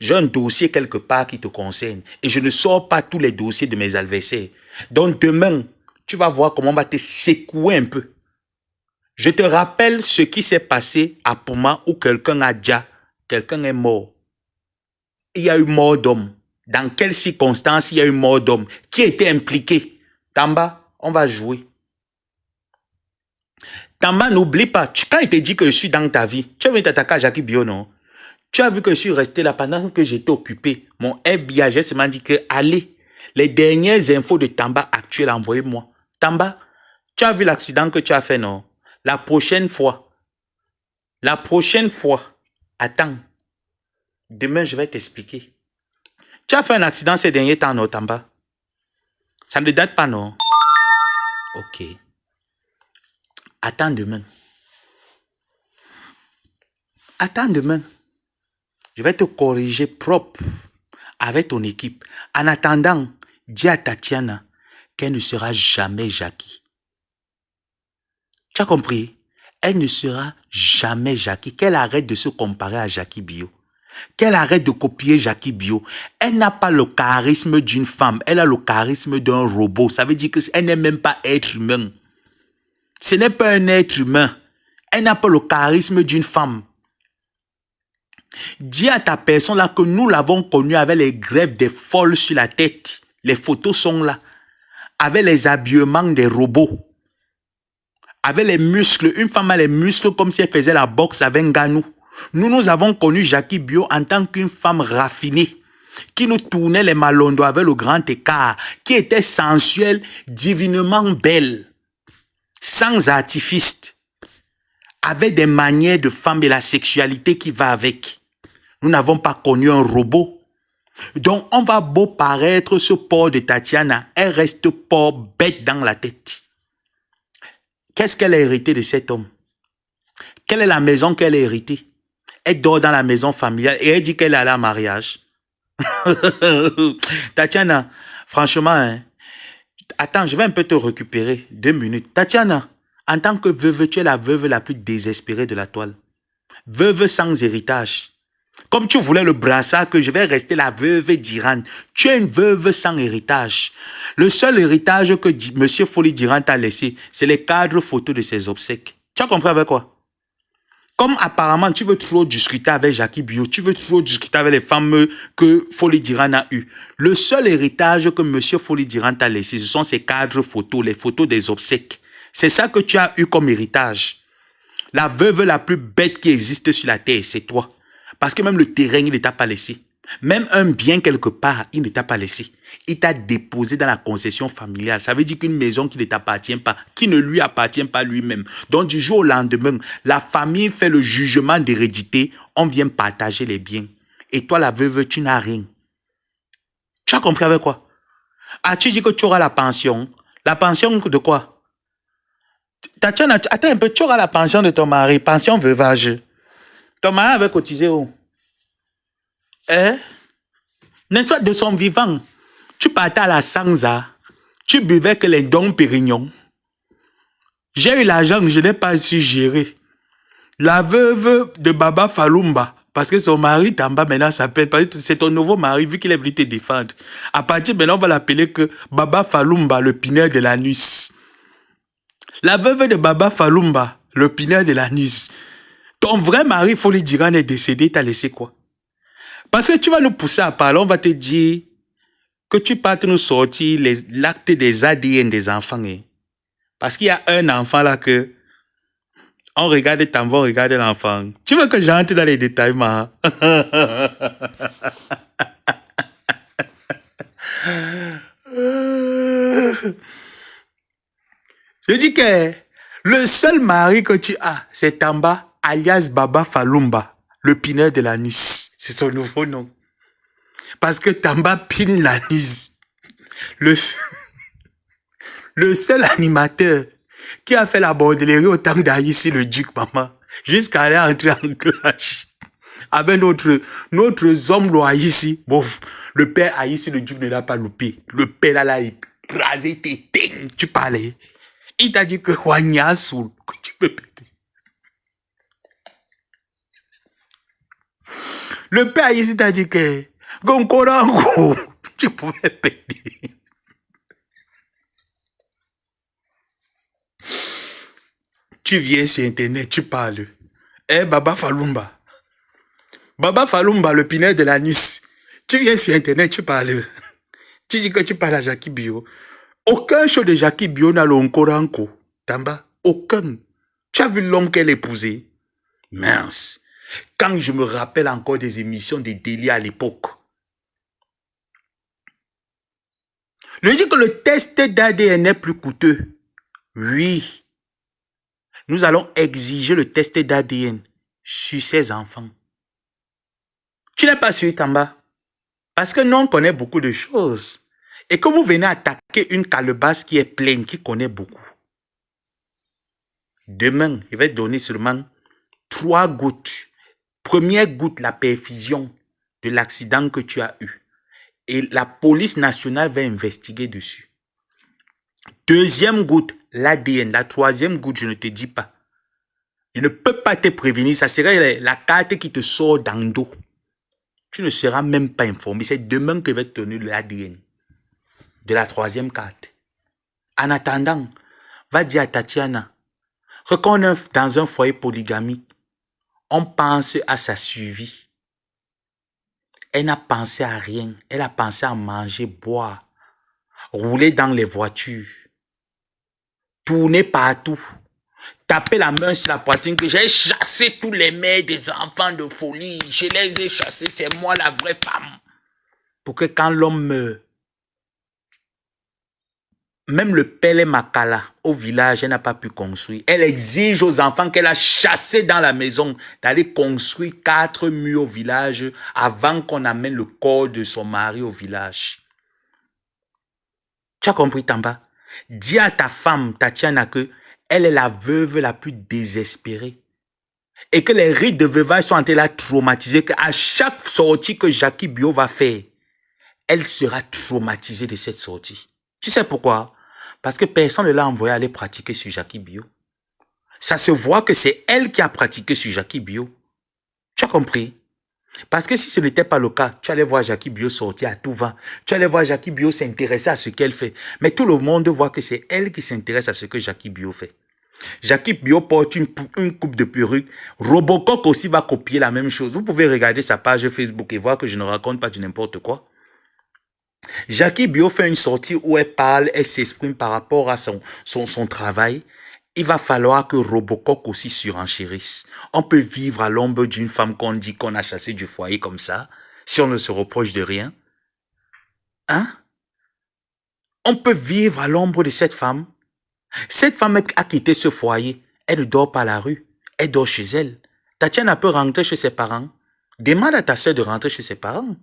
J'ai un dossier quelque part qui te concerne et je ne sors pas tous les dossiers de mes adversaires. Donc demain, tu vas voir comment on va te secouer un peu. Je te rappelle ce qui s'est passé à Pouma où quelqu'un est mort. Il y a eu mort d'homme. Dans quelles circonstances il y a eu mort d'homme? Qui était impliqué? Tamba, on va jouer. Tamba, n'oublie pas, quand il te dit que je suis dans ta vie, tu as vu t'attaquer à Jackie Bio, non? Tu as vu que je suis resté là pendant que j'étais occupé. Mon FBI m'a dit que, allez, les dernières infos de Tamba actuelles, envoyez-moi. Tamba, tu as vu l'accident que tu as fait, non? La prochaine fois, attends, demain je vais t'expliquer. Tu as fait un accident ces derniers temps, non, Tamba? Ça ne date pas, non? Ok. Attends demain. Attends demain. Je vais te corriger propre avec ton équipe. En attendant, dis à Tatiana qu'elle ne sera jamais Jackie. Tu as compris? Elle ne sera jamais Jackie. Qu'elle arrête de se comparer à Jackie Bio. Qu'elle arrête de copier Jackie Bio. Elle n'a pas le charisme d'une femme. Elle a le charisme d'un robot. Ça veut dire qu'elle n'est même pas être humain. Ce n'est pas un être humain. Elle n'a pas le charisme d'une femme. Dis à ta personne là que nous l'avons connue avec les greffes des folles sur la tête. Les photos sont là. Avec les habillements des robots. Avec les muscles. Une femme a les muscles comme si elle faisait la boxe avec Nganou. Nous avons connu Jackie Bio en tant qu'une femme raffinée. Qui nous tournait les malondos avec le grand écart. Qui était sensuelle, divinement belle. Sans artifice. Avec des manières de femme et la sexualité qui va avec. Nous n'avons pas connu un robot. Donc, on va beau paraître ce porc de Tatiana, elle reste porc bête dans la tête. Qu'est-ce qu'elle a hérité de cet homme? Quelle est la maison qu'elle a héritée? Elle dort dans la maison familiale et elle dit qu'elle est allée à mariage. Tatiana, franchement, hein, attends, je vais un peu te récupérer. 2 minutes. Tatiana, en tant que veuve, tu es la veuve la plus désespérée de la toile. Veuve sans héritage. Comme tu voulais le brassard que je vais rester la veuve d'Iran. Tu es une veuve sans héritage. Le seul héritage que M. Folie d'Iran t'a laissé, c'est les cadres photos de ses obsèques. Tu as compris avec quoi? Comme apparemment tu veux trop discuter avec Jackie Bio, tu veux trop discuter avec les femmes que Folie d'Iran a eues. Le seul héritage que M. Folie d'Iran t'a laissé, ce sont ces cadres photos, les photos des obsèques. C'est ça que tu as eu comme héritage. La veuve la plus bête qui existe sur la terre, c'est toi. Parce que même le terrain, il ne t'a pas laissé. Même un bien quelque part, il ne t'a pas laissé. Il t'a déposé dans la concession familiale. Ça veut dire qu'une maison qui ne t'appartient pas, qui ne lui appartient pas lui-même. Donc du jour au lendemain, la famille fait le jugement d'hérédité. On vient partager les biens. Et toi, la veuve, tu n'as rien. Tu as compris avec quoi? Ah, tu dis que tu auras la pension. La pension de quoi? Tatiana, attends un peu, tu auras la pension de ton mari. Pension veuvage. Ton mari avait cotisé où? Hein? N'est-ce pas de son vivant? Tu partais à la Sansa. Tu buvais que les dons Pérignon. J'ai eu l'argent, je n'ai pas su gérer. La veuve de Baba Falumba, parce que son mari Tamba maintenant s'appelle, parce que c'est ton nouveau mari, vu qu'il est venu te défendre. À partir de maintenant, on va l'appeler que Baba Falumba, le pineur de l'anus. La veuve de Baba Falumba, le pineur de l'anus. Ton vrai mari, Folie d'Iran, est décédé, t'as laissé quoi? Parce que tu vas nous pousser à parler, on va te dire que tu partes nous sortir l'acte des ADN des enfants. Hein. Parce qu'il y a un enfant là que on regarde Tamba, on regarde l'enfant. Tu veux que j'entre dans les détails, ma? Je dis que le seul mari que tu as, c'est Tamba, alias Baba Falumba, le pineur de l'anus. C'est son nouveau nom. Parce que Tamba pine l'anus. Le seul animateur qui a fait la bordellerie au temps d'Aïssi le Duc, maman, jusqu'à aller entrer en clash avec notre homme Loaïssi. Bon, le père Aïssi le Duc ne l'a pas loupé. Le père là, il a écrasé tes ting. Tu parlais. Il t'a dit que Wanya Soul, que tu peux péter. Le père ici t'a dit que Gonkorango, tu pouvais payer. Tu viens sur Internet, tu parles. Eh, Baba Falumba. Baba Falumba, le pinel de la Nice. Tu viens sur Internet, tu parles. Tu dis que tu parles à Jackie Bio. Aucun show de Jackie Bio n'a le Nkoranko. Tamba, aucun. Tu as vu l'homme qu'elle épousait? Mince. Quand je me rappelle encore des émissions des délits à l'époque. Je dis que le test d'ADN est plus coûteux. Oui. Nous allons exiger le test d'ADN sur ces enfants. Tu n'es pas sûr, Tamba? Parce que nous, on connaît beaucoup de choses. Et que vous venez attaquer une calebasse qui est pleine, qui connaît beaucoup. Demain, je vais donner seulement 3 gouttes. Première goutte, la perfusion de l'accident que tu as eu. Et la police nationale va investiguer dessus. Deuxième goutte, l'ADN. La troisième goutte, je ne te dis pas. Je ne peux pas te prévenir. Ça serait la carte qui te sort dans le dos. Tu ne seras même pas informé. C'est demain que je vais te donner l'ADN de la troisième carte. En attendant, va dire à Tatiana que quand on est dans un foyer polygamique, on pense à sa survie. Elle n'a pensé à rien. Elle a pensé à manger, boire, rouler dans les voitures, tourner partout, taper la main sur la poitrine que j'ai chassé tous les mères des enfants de folie. Je les ai chassés, c'est moi la vraie femme. Pour que quand l'homme meurt, même le Pele Makala au village, elle n'a pas pu construire. Elle exige aux enfants qu'elle a chassés dans la maison d'aller construire 4 murs au village avant qu'on amène le corps de son mari au village. Tu as compris, Tamba? Dis à ta femme, Tatiana, que elle est la veuve la plus désespérée. Et que les rites de veuvage sont en train de la traumatiser. Qu'à chaque sortie que Jackie Bio va faire, elle sera traumatisée de cette sortie. Tu sais pourquoi? Parce que personne ne l'a envoyé aller pratiquer sur Jackie Bio. Ça se voit que c'est elle qui a pratiqué sur Jackie Bio. Tu as compris? Parce que si ce n'était pas le cas, tu allais voir Jackie Bio sortir à tout va. Tu allais voir Jackie Bio s'intéresser à ce qu'elle fait. Mais tout le monde voit que c'est elle qui s'intéresse à ce que Jackie Bio fait. Jackie Bio porte une coupe de perruque. Robocop aussi va copier la même chose. Vous pouvez regarder sa page Facebook et voir que je ne raconte pas du n'importe quoi. Jackie Bio fait une sortie où elle parle, elle s'exprime par rapport à son travail. Il va falloir que Robocop aussi surenchérisse. On peut vivre à l'ombre d'une femme qu'on dit qu'on a chassée du foyer comme ça, si on ne se reproche de rien. Hein? On peut vivre à l'ombre de cette femme. Cette femme a quitté ce foyer. Elle ne dort pas à la rue. Elle dort chez elle. Tatiana peut rentrer chez ses parents. Demande à ta soeur de rentrer chez ses parents.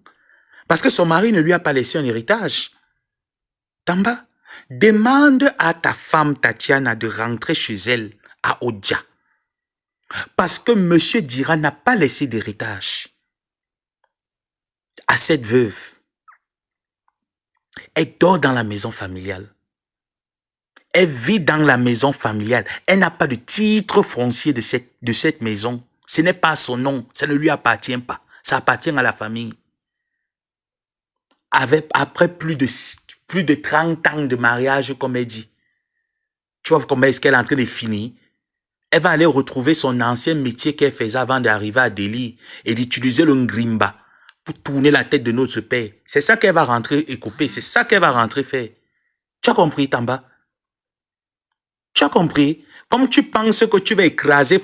Parce que son mari ne lui a pas laissé un héritage. Tamba, demande à ta femme Tatiana de rentrer chez elle à Odja. Parce que M. Dira n'a pas laissé d'héritage à cette veuve. Elle dort dans la maison familiale. Elle vit dans la maison familiale. Elle n'a pas de titre foncier de cette maison. Ce n'est pas son nom. Ça ne lui appartient pas. Ça appartient à la famille. Après plus de 30 ans de mariage, comme elle dit. Tu vois comment est-ce qu'elle est en train de finir? Elle va aller retrouver son ancien métier qu'elle faisait avant d'arriver à Delhi et d'utiliser le ngrimba pour tourner la tête de notre père. C'est ça qu'elle va rentrer et couper. C'est ça qu'elle va rentrer faire. Tu as compris, Tamba? Tu as compris? Comme tu penses que tu vas écraser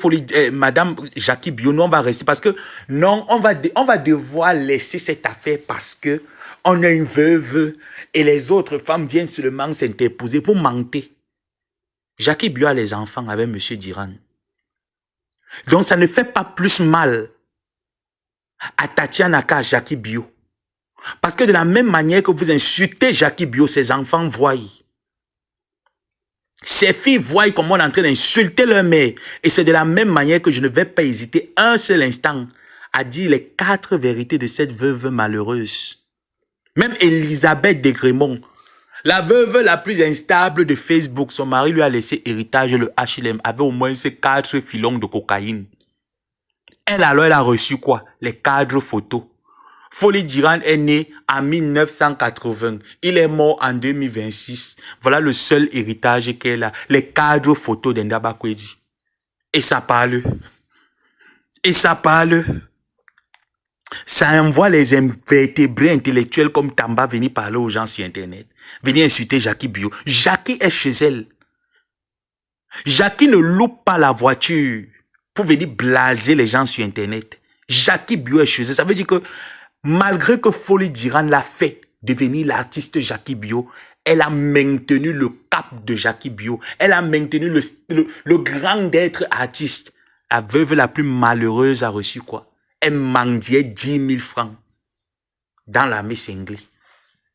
Madame Jackie Bio, nous on va rester parce que non, on va devoir laisser cette affaire parce que on a une veuve et les autres femmes viennent seulement s'interposer. Vous mentez. Jackie Bio a les enfants avec M. Diran. Donc ça ne fait pas plus mal à Tatiana qu'à Jackie Bio. Parce que de la même manière que vous insultez Jackie Bio, ses enfants voient. Ses filles voient comment on est en train d'insulter leur mère. Et c'est de la même manière que je ne vais pas hésiter un seul instant à dire les 4 vérités de cette veuve malheureuse. Même Elisabeth Desgrémont, la veuve la plus instable de Facebook, son mari lui a laissé héritage, le HLM, avait au moins ces 4 filons de cocaïne. Elle, alors, elle a reçu quoi? Les cadres photos. Folie Diran est né en 1980. Il est mort en 2026. Voilà le seul héritage qu'elle a. Les cadres photos d'Endaba Kwedi. Et ça parle. Et ça parle. Ça envoie les invertébrés intellectuels comme Tamba venir parler aux gens sur Internet. Venir insulter Jackie Bio. Jackie est chez elle. Jackie ne loupe pas la voiture pour venir blaser les gens sur Internet. Jackie Bio est chez elle. Ça veut dire que malgré que Folie Diran l'a fait devenir l'artiste Jackie Bio, elle a maintenu le cap de Jackie Bio. Elle a maintenu le grand d'être artiste. La veuve la plus malheureuse a reçu quoi? Elle mendiait 10 000 francs dans l'armée cinglée.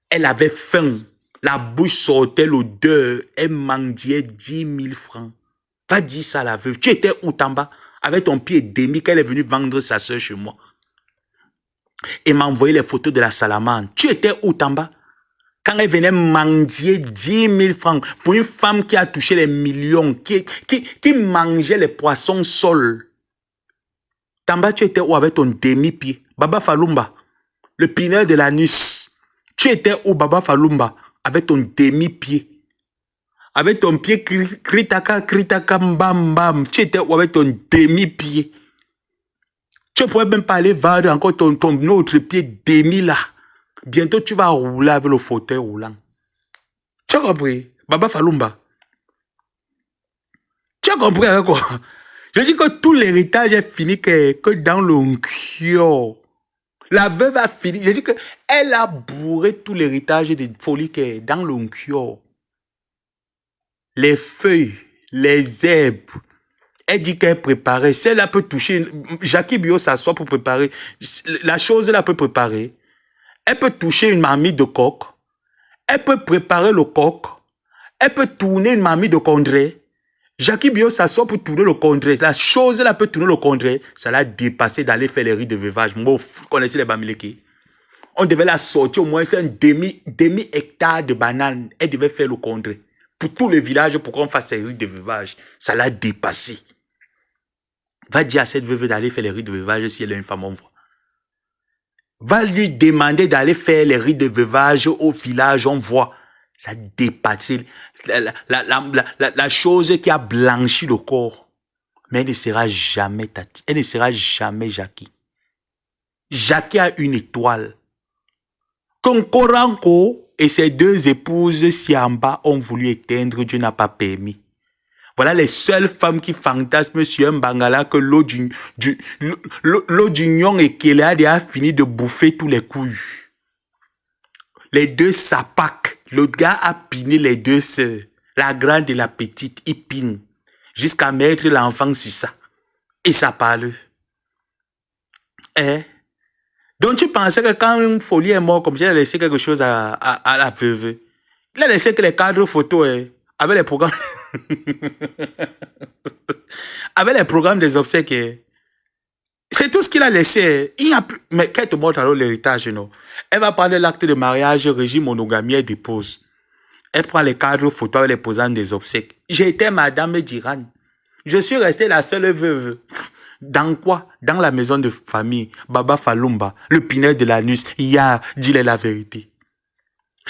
Elle avait faim. La bouche sortait l'odeur. Elle mendiait 10 000 francs. Va dire ça à la veuve. Tu étais où, Tamba? Avec ton pied demi qu'elle est venue vendre sa soeur chez moi. Et m'a envoyé les photos de la salamande. Tu étais où, Tamba? Quand elle venait mendier 10 000 francs pour une femme qui a touché les millions, qui mangeait les poissons sols. Tamba, tu étais où avec ton demi-pied? Baba Falumba, le pineur de l'anus. Tu étais où, Baba Falumba, avec ton demi-pied? Avec ton pied kritaka, kritaka, bam, bam. Tu étais où avec ton demi-pied? Tu ne pourrais même pas aller vendre encore ton autre pied demi là. Bientôt, tu vas rouler avec le fauteuil roulant. Tu as compris? Baba Falumba. Tu as compris avec quoi? Je dis que tout l'héritage est fini que dans le cœur. La veuve a fini. Je dis que elle a bourré tout l'héritage de folie qui est dans le cœur. Les feuilles, les herbes. Elle dit qu'elle préparait. Si elle peut toucher, Jackie Bio s'assoit pour préparer. La chose, elle peut préparer. Elle peut toucher une marmite de coq. Elle peut préparer le coq. Elle peut tourner une marmite de condré. Jackie Bio s'assoit pour tourner le condré. La chose, elle peut tourner le condré. Ça l'a dépassé d'aller faire les riz de veuvage. Moi, vous connaissez les Bamileke. On devait la sortir au moins, c'est un demi-hectare de bananes. Elle devait faire le condré. Pour tout le village, pour qu'on fasse les riz de veuvage. Ça l'a dépassé. Va dire à cette veuve d'aller faire les riz de veuvage si elle est une femme, on voit. Va lui demander d'aller faire les riz de veuvage au village, on voit. Ça a dépassé la chose qui a blanchi le corps. Mais elle ne sera jamais Tati. Elle ne sera jamais Jackie. Jackie a une étoile. Konkoranko et ses deux épouses Siamba ont voulu éteindre, Dieu n'a pas permis. Voilà les seules femmes qui fantasment sur un bangala que l'eau d'union et Kéléade a fini de bouffer tous les couilles. Les deux sapacs. Le gars a piné les deux sœurs. La grande et la petite, il pine. Jusqu'à mettre l'enfant sur ça. Et ça parle. Eh? Donc tu pensais que quand une folie est morte comme ça, il a laissé quelque chose à la veuve. Il a laissé que les cadres photos avec les programmes. Avec les programmes des obsèques. C'est tout ce qu'il a laissé. Il a plus... Mais qu'elle te montre alors l'héritage, non? Elle va prendre l'acte de mariage, régime monogamie, elle dépose. Elle prend les cadres photos avec les posants des obsèques. J'étais Madame Diran. Je suis restée la seule veuve. Dans quoi? Dans la maison de famille. Baba Falumba, le pineur de l'anus. Dis-le la vérité.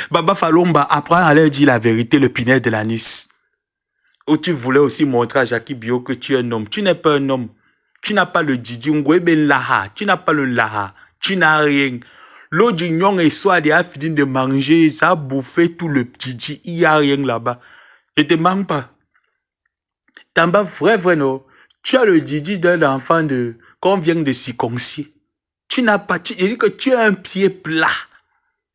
Baba Falumba apprend à leur dire la vérité, le pineur de l'anus. Où tu voulais aussi montrer à Jackie Bio que tu es un homme. Tu n'es pas un homme. Tu n'as pas le Didi Ngwebe Laha. Tu n'as pas le Laha. Tu n'as rien. L'eau d'union et soit a fini de manger. Ça a bouffé tout le Didi. Il n'y a rien là-bas. Je ne te manque pas. Tamba, vrai, non. Tu as le Didi d'un enfant qu'on vient de circoncier. Tu n'as pas. Je dis que tu as un pied plat.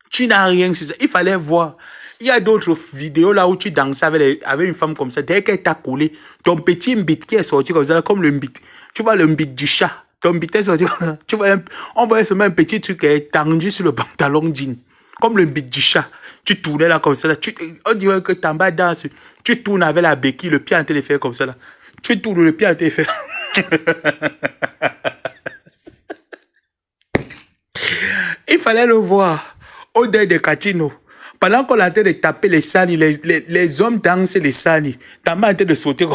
Tu n'as rien. Il fallait voir. Il y a d'autres vidéos là où tu danses avec une femme comme ça. Dès qu'elle t'a collé, ton petit mbit qui est sorti comme ça, comme le mbit. Tu vois le mbit du chat. Ton mbit est sorti comme ça. Tu vois, on voit seulement un petit truc tendu sur le pantalon jean. Comme le mbit du chat. Tu tournais là comme ça. Là. On dirait que Tamba danse. Tu tournes avec la béquille, le pied en train de faire comme ça là. Tu tournes le pied en train de faire. Il fallait le voir. Au deuil de Katino. Pendant qu'on est en train de taper les sani, les hommes dansent les sani. Tamba est en train de sauter.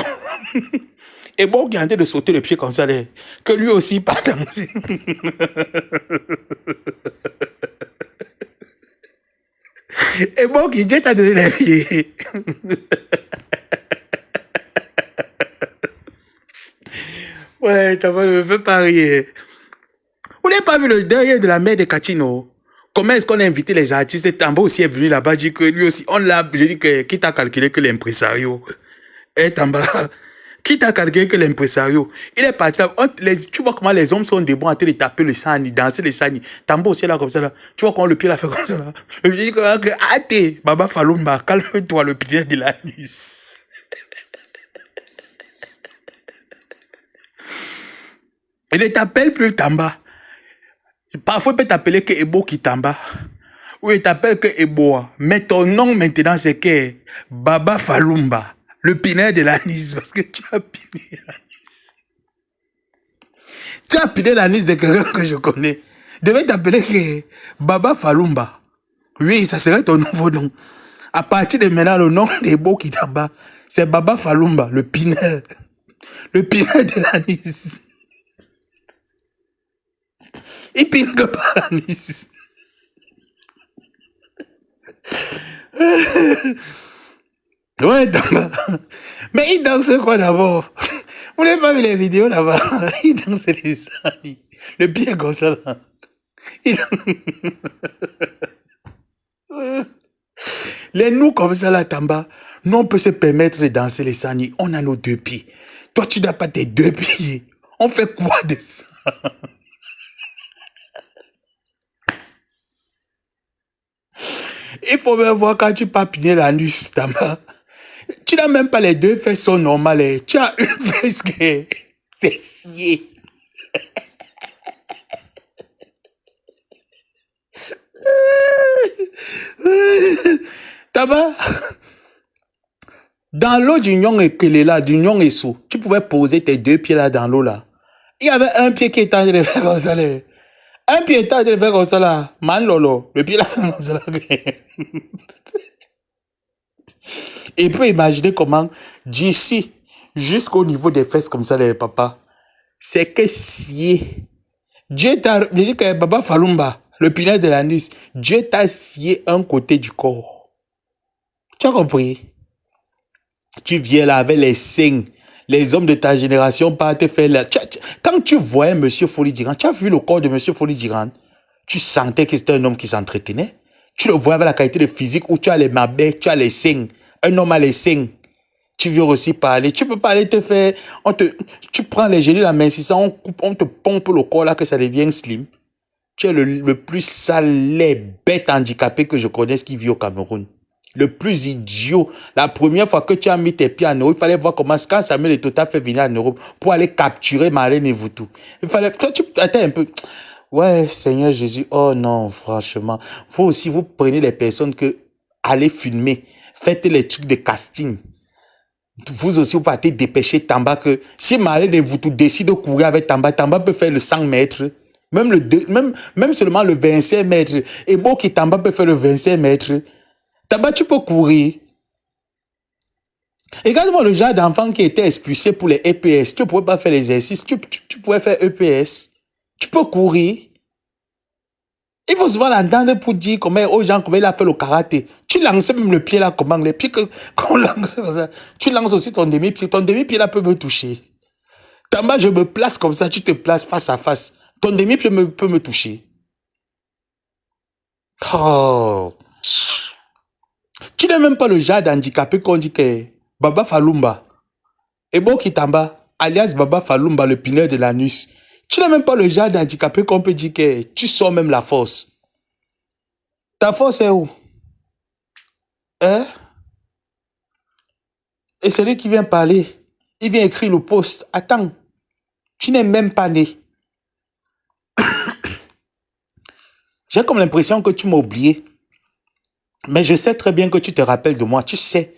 Et bon, qui est en train de sauter le pied comme ça, là, que lui aussi part danser. Et bon, qui dit t'a donné les pieds. Ouais, t'as pas ne veux pas rire. Vous n'avez pas vu le derrière de la mère de Catino? Comment est-ce qu'on a invité les artistes? Tamba aussi est venu là-bas, dit que lui aussi, on l'a, je dis que, qui t'a calculé que l'impresario? Eh, Tamba, qui t'a calculé que l'impresario? Il est parti là, tu vois comment les hommes sont debout en train de taper le sani, danser le sani. Tamba aussi est là comme ça là. Tu vois comment le pied l'a fait comme ça là. Je dis que, hâte, Baba Falumba, calme-toi le pied de la Nice. Il ne t'appelle plus Tamba. Parfois, il peut t'appeler que Ebo Kitamba. Ou il t'appelle que Eboa. Mais ton nom maintenant, c'est que Baba Falumba. Le pinard de l'anis. Parce que tu as piné l'anis. Tu as piné l'anis de quelqu'un que je connais. Devait t'appeler que Baba Falumba. Oui, ça serait ton nouveau nom. À partir de maintenant, le nom d'Ebo Kitamba, c'est Baba Falumba, le pinard. Le pinard de l'anis. Il pine que par l'anis. Ouais, mais il danse quoi d'abord? Vous n'avez pas vu les vidéos là-bas? Il danse les salis. Le pied comme ça là. Les nous comme ça là, Tamba, nous on peut se permettre de danser les sanis. On a nos deux pieds. Toi, tu n'as pas tes deux pieds. On fait quoi de ça? Il faut même voir quand tu papines l'anus, Tamba. Tu n'as même pas les deux fesses sont normales. Tu as une fesse qui est fessier. Tamba, dans l'eau du Nyong et Kelela, du Nyong et Sou, tu pouvais poser tes deux pieds là dans l'eau là. Il y avait un pied qui était en train de faire comme ça là. Un pied était en train de faire comme ça là. Man lolo, le pied là comme ça là. Et puis imaginer comment d'ici jusqu'au niveau des fesses comme ça là, papa. C'est que scié. Dieu t'a dit que Baba Falumba, le pinard de l'anus, Dieu t'a scié un côté du corps. Tu as compris? Tu viens là avec les seins. Les hommes de ta génération partent te faire là. Quand tu voyais M. Folie Diran, tu as vu le corps de M. Folie Diran, tu sentais que c'était un homme qui s'entretenait. Tu le voyais avec la qualité de physique où tu as les mabais, tu as les seins. Un homme a les seins. Tu viens aussi parler. Tu peux pas aller te faire. Tu prends les gélules à main, si ça, on te pompe le corps là que ça devient slim. Tu es le plus sale, bête handicapé que je connaisse qui vit au Cameroun. Le plus idiot. La première fois que tu as mis tes pieds en Europe, il fallait voir comment, quand Samuel Eto'o t'a fait venir en Europe pour aller capturer Marlène et Voutou. Il fallait, toi, tu attends un peu. Ouais, Seigneur Jésus, oh non, franchement. Vous aussi, vous prenez les personnes que allez filmer, faites les trucs de casting. Vous aussi, vous partez dépêcher Tamba que si Marlène et Voutou décide de courir avec Tamba, Tamba peut faire le 100 mètres. Même seulement le 25 mètres. Et bon, qui Tamba peut faire le 25 mètres. Tamba, tu peux courir. Regarde-moi le genre d'enfant qui était expulsé pour les EPS. Tu ne pouvais pas faire l'exercice. Tu pouvais faire EPS. Tu peux courir. Il faut souvent l'entendre pour dire comment aux gens comment il a fait le karaté. Tu lances même le pied là, comment les pieds qu'on lance comme ça. Tu lances aussi ton demi-pied. Ton demi-pied là peut me toucher. Tamba, je me place comme ça, tu te places face à face. Ton demi-pied peut me toucher. Oh. Tu n'es même pas le genre d'handicapé qu'on dit que Baba Falumba, Ebo Kitamba, alias Baba Falumba, le pineur de l'anus. Tu n'es même pas le genre d'handicapé qu'on peut dire que tu sors même la force. Ta force est où? Hein? Et celui qui vient parler, il vient écrire le post. Attends, tu n'es même pas né. J'ai comme l'impression que tu m'as oublié. Mais je sais très bien que tu te rappelles de moi. Tu sais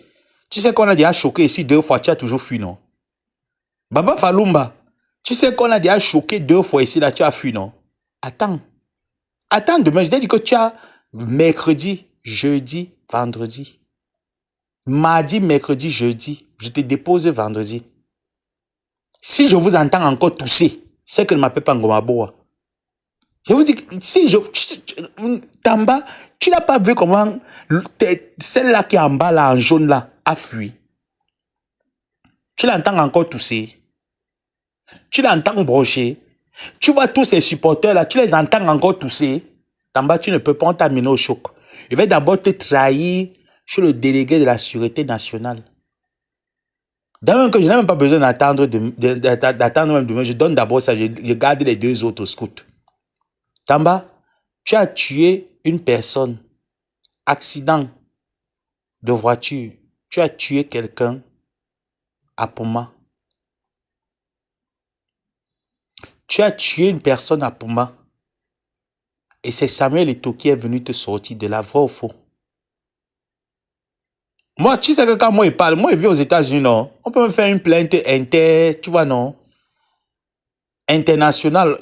qu'on a déjà choqué ici 2 fois. Tu as toujours fui, non? Baba Falumba, tu sais qu'on a déjà choqué 2 fois ici, là. Tu as fui, non? Attends. Attends, demain, je t'ai dit que tu as mercredi, jeudi, vendredi. Mardi, mercredi, jeudi. Je te dépose vendredi. Si je vous entends encore tousser, c'est que ne m'appelle pas Ngomaboa. Je vous dis, si je... Tamba, tu n'as pas vu comment celle-là qui est en bas, là, en jaune, là, a fui. Tu l'entends encore tousser. Tu l'entends brocher. Tu vois tous ces supporters-là, tu les entends encore tousser. Tamba, tu ne peux pas t'amener au choc. Je vais d'abord te trahir chez le délégué de la Sûreté nationale. D'ailleurs, je n'ai même pas besoin d'attendre même demain. Je donne d'abord ça, je garde les deux autres scouts. Tamba, tu as tué une personne. Accident de voiture. Tu as tué quelqu'un à Poma. Tu as tué une personne à Poma. Et c'est Samuel Eto'o qui est venu te sortir de la vraie ou faux. Moi, tu sais que quand moi, il parle, moi, il vit aux États-Unis, non? On peut me faire une plainte tu vois, non? Internationale.